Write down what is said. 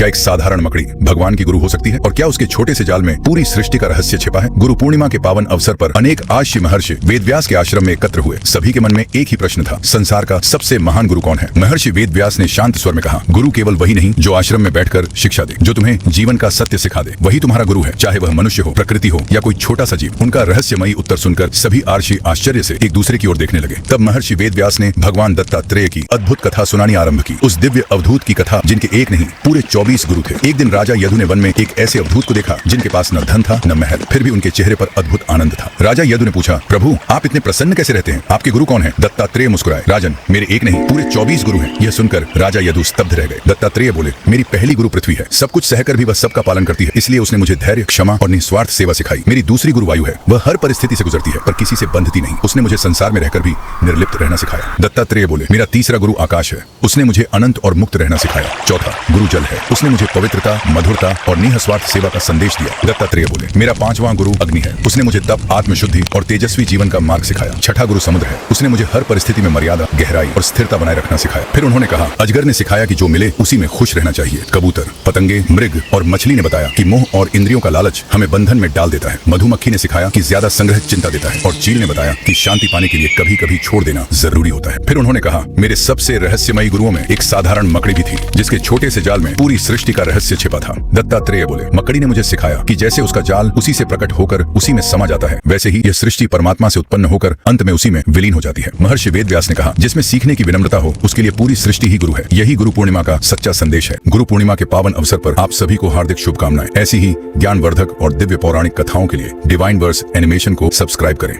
क्या एक साधारण मकड़ी भगवान की गुरु हो सकती है? और क्या उसके छोटे से जाल में पूरी सृष्टि का रहस्य छिपा है? गुरु पूर्णिमा के पावन अवसर पर अनेक आश्य महर्षि वेदव्यास के आश्रम में एकत्र हुए। सभी के मन में एक ही प्रश्न था, संसार का सबसे महान गुरु कौन है? महर्षि वेदव्यास ने शांत स्वर में कहा, गुरु केवल वही नहीं जो आश्रम में बैठकर शिक्षा दे, जो तुम्हें जीवन का सत्य सिखा दे, वही तुम्हारा गुरु है, चाहे वह मनुष्य हो, प्रकृति हो या कोई छोटा सा जीव। उनका रहस्यमयी उत्तर सुनकर सभी आर्षि आश्चर्य से एक दूसरे की ओर देखने लगे। तब महर्षि वेदव्यास ने भगवान दत्तात्रेय की अद्भुत कथा सुनानी आरंभ की। उस दिव्य अवधूत की कथा जिनके एक नहीं पूरे 24 गुरु थे। एक दिन राजा यदु ने वन में एक ऐसे अवधूत को देखा जिनके पास न धन था न महल, फिर भी उनके चेहरे पर अद्भुत आनंद था। राजा यदु ने पूछा, प्रभु आप इतने प्रसन्न कैसे रहते हैं? आपके गुरु कौन है? दत्तात्रेय मुस्कुराए, राजन मेरे एक नहीं पूरे 24 गुरु हैं। यह सुनकर राजा यदु स्तब्ध रह गए। दत्तात्रेय बोले, मेरी पहली गुरु पृथ्वी है, सब कुछ सहकर भी वह सबका पालन करती है, इसलिए उसने मुझे धैर्य, क्षमा और निस्वार्थ सेवा सिखाई। मेरी दूसरी गुरु वायु है, वह हर परिस्थिति से गुजरती है पर किसी से बंधती नहीं, उसने मुझे संसार में रहकर भी निर्लिप्त रहना सिखाया। दत्तात्रेय बोले, मेरा तीसरा गुरु आकाश है, उसने मुझे अनंत और मुक्त रहना सिखाया। चौथा गुरु जल है, उसने मुझे पवित्रता, मधुरता और निःस्वार्थ सेवा का संदेश दिया। दत्तात्रेय बोले, मेरा पांचवां गुरु अग्नि है, उसने मुझे तप, आत्मशुद्धि और तेजस्वी जीवन का मार्ग सिखाया। छठा गुरु समुद्र है, उसने मुझे हर परिस्थिति में मर्यादा, गहराई और स्थिरता बनाए रखना सिखाया। फिर उन्होंने कहा, अजगर ने सिखाया कि जो मिले उसी में खुश रहना चाहिए। कबूतर, पतंगे, मृग और मछली ने बताया कि मोह और इंद्रियों का लालच हमें बंधन में डाल देता है। मधुमक्खी ने सिखाया कि ज्यादा संग्रह चिंता देता है और चील ने बताया कि शांति पाने के लिए कभी कभी छोड़ देना जरूरी होता है। फिर उन्होंने कहा, मेरे सबसे रहस्यमयी गुरुओं में एक साधारण मकड़ी भी थी जिसके छोटे से जाल में पूरी सृष्टि का रहस्य छिपा था। दत्तात्रेय बोले, मकड़ी ने मुझे सिखाया कि जैसे उसका जाल उसी से प्रकट होकर उसी में समा जाता है, वैसे ही यह सृष्टि परमात्मा से उत्पन्न होकर अंत में उसी में विलीन हो जाती है। महर्षि वेदव्यास ने कहा, जिसमें सीखने की विनम्रता हो उसके लिए पूरी सृष्टि ही गुरु है। यही गुरु पूर्णिमा का सच्चा संदेश है। गुरु पूर्णिमा के पावन अवसर पर आप सभी को हार्दिक शुभकामनाएं। ऐसी ही ज्ञानवर्धक और दिव्य पौराणिक कथाओं के लिए डिवाइन वर्स एनिमेशन को सब्सक्राइब करें।